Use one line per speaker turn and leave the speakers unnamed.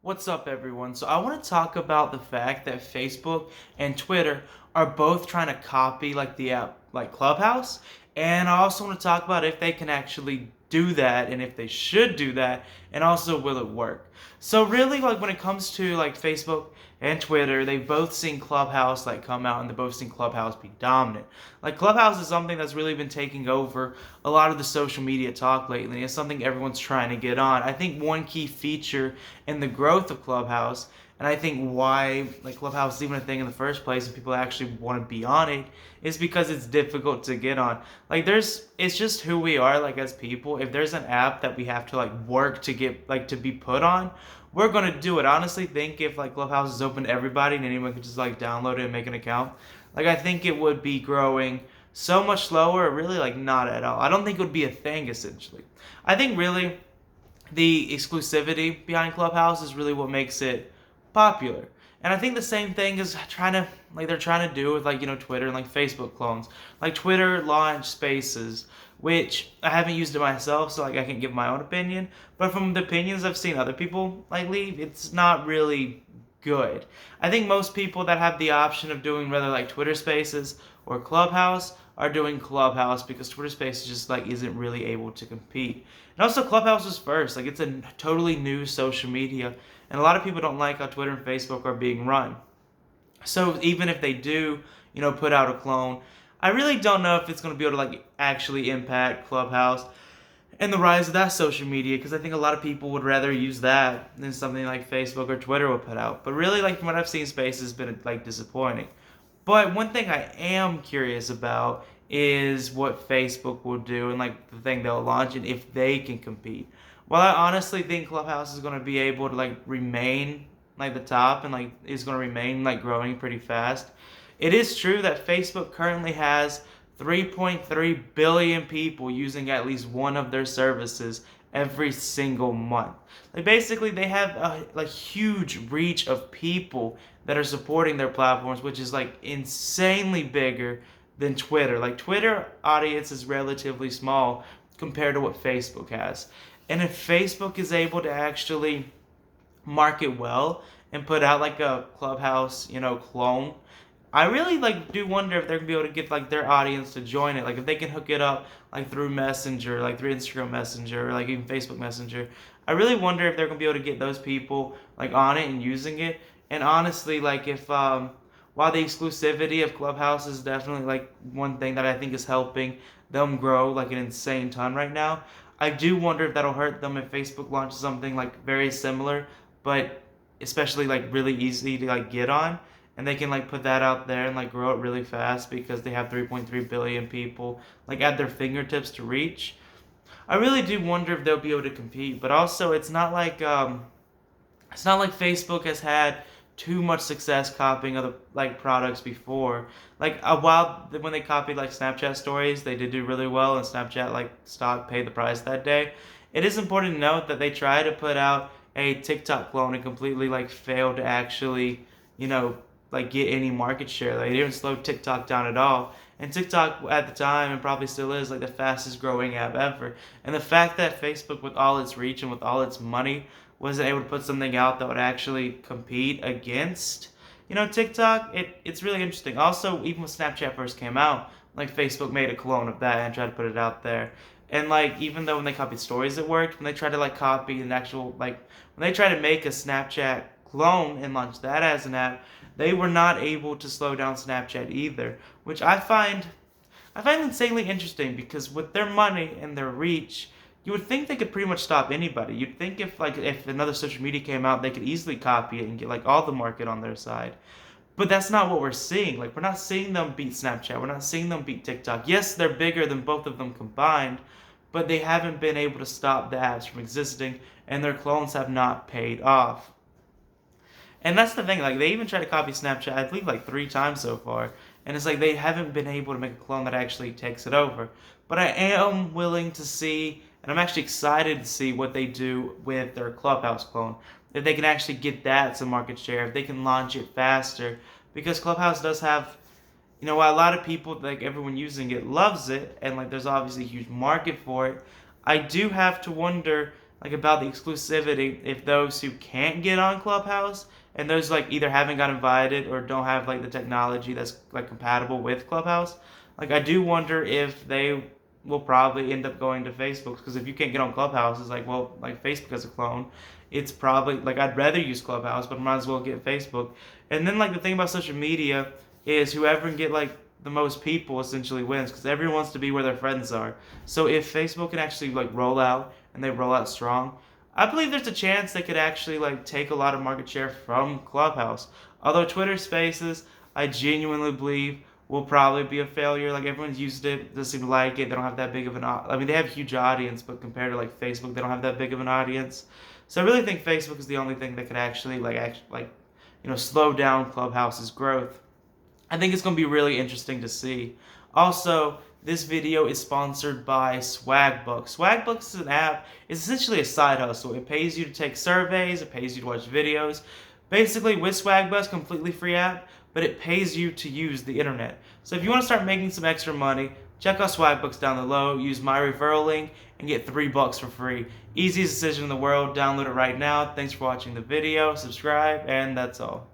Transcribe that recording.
What's up, everyone? So I want to talk about the fact that Facebook and Twitter are both trying to copy like the app like Clubhouse, and I also want to talk about if they can actually do that and if they should do that, and also will it work. So really, like when it comes to like Facebook and Twitter, they've both seen Clubhouse like come out, and they've both seen Clubhouse be dominant. Like Clubhouse is something that's really been taking over a lot of the social media talk lately. It's something everyone's trying to get on. I think one key feature in the growth of Clubhouse, and I think why like Clubhouse is even a thing in the first place and people actually want to be on it, is because it's difficult to get on. Like it's just who we are like as people. If there's an app that we have to like work to get like to be put on, we're gonna do it. I honestly think if like Clubhouse is open to everybody and anyone could just like download it and make an account, like I think it would be growing so much slower, or really like not at all. I don't think it would be a thing essentially. I think really the exclusivity behind Clubhouse is really what makes it popular. And I think the same thing is they're trying to do with Twitter and like Facebook clones. Like Twitter launched Spaces, which I haven't used it myself, so like I can give my own opinion. But from the opinions I've seen other people like leave, it's not really good. I think most people that have the option of doing whether like Twitter Spaces or Clubhouse are doing Clubhouse because Twitter Spaces just like isn't really able to compete. And also Clubhouse was first, like it's a totally new social media, and a lot of people don't like how Twitter and Facebook are being run. So even if they do, put out a clone, I really don't know if it's going to be able to like actually impact Clubhouse and the rise of that social media, because I think a lot of people would rather use that than something like Facebook or Twitter will put out. But really, like from what I've seen, Space has been like disappointing. But one thing I am curious about is what Facebook will do and like the thing they'll launch and if they can compete. While I honestly think Clubhouse is going to be able to like remain like the top and like is going to remain like growing pretty fast, it is true that Facebook currently has 3.3 billion people using at least one of their services every single month. Like basically they have a like huge reach of people that are supporting their platforms, which is like insanely bigger than Twitter. Like Twitter audience is relatively small compared to what Facebook has. And if Facebook is able to actually market well and put out like a Clubhouse, clone, I really like do wonder if they're gonna be able to get like their audience to join it. Like if they can hook it up like through Messenger, like through Instagram Messenger, or like even Facebook Messenger. I really wonder if they're gonna be able to get those people like on it and using it. And honestly, like if while the exclusivity of Clubhouse is definitely like one thing that I think is helping them grow like an insane ton right now, I do wonder if that'll hurt them if Facebook launches something like very similar, but especially like really easy to like get on, and they can like put that out there and like grow it really fast because they have 3.3 billion people like at their fingertips to reach. I really do wonder if they'll be able to compete, but also it's not like Facebook has had too much success copying other like products before. Like a while when they copied like Snapchat stories, they did do really well, and Snapchat like stock paid the price that day. It is important to note that they tried to put out a TikTok clone and completely like failed to actually, you know, like get any market share. Like, they didn't slow TikTok down at all. And TikTok at the time, and probably still is, like the fastest growing app ever. And the fact that Facebook, with all its reach and with all its money, wasn't able to put something out that would actually compete against, TikTok, it's really interesting. Also, even when Snapchat first came out, like Facebook made a clone of that and tried to put it out there. And like even though when they copied stories it worked, when they tried to like copy an actual like when they tried to make a Snapchat clone and launch that as an app, they were not able to slow down Snapchat either, which I find insanely interesting because with their money and their reach, you would think they could pretty much stop anybody. You'd think if another social media came out, they could easily copy it and get like all the market on their side. But that's not what we're seeing. Like we're not seeing them beat Snapchat. We're not seeing them beat TikTok. Yes, they're bigger than both of them combined, but they haven't been able to stop the apps from existing, and their clones have not paid off. And that's the thing, like they even tried to copy Snapchat, I believe like 3 times so far. And it's like they haven't been able to make a clone that actually takes it over. But I am willing to see, and I'm actually excited to see what they do with their Clubhouse clone. If they can actually get that some market share, if they can launch it faster. Because Clubhouse does have, while a lot of people, like everyone using it loves it, and like there's obviously a huge market for it, I do have to wonder like about the exclusivity if those who can't get on Clubhouse and those like either haven't got invited or don't have like the technology that's like compatible with Clubhouse. Like I do wonder if they will probably end up going to Facebook because if you can't get on Clubhouse, it's like well like Facebook has a clone. It's probably like I'd rather use Clubhouse, but I might as well get Facebook. And then like the thing about social media is whoever can get like the most people essentially wins because everyone wants to be where their friends are. So if Facebook can actually like roll out and they roll out strong, I believe there's a chance they could actually like take a lot of market share from Clubhouse. Although Twitter Spaces, I genuinely believe will probably be a failure. Like everyone's used it, doesn't seem to like it. They don't have that big of an. I mean, they have a huge audience, but compared to like Facebook, they don't have that big of an audience. So I really think Facebook is the only thing that could actually slow down Clubhouse's growth. I think it's going to be really interesting to see. Also, this video is sponsored by Swagbucks. Swagbucks is an app. It's essentially a side hustle. It pays you to take surveys. It pays you to watch videos. Basically, with Swagbucks, completely free app, but it pays you to use the internet. So if you want to start making some extra money, check out Swagbucks down below. Use my referral link and get $3 for free. Easiest decision in the world. Download it right now. Thanks for watching the video. Subscribe, and that's all.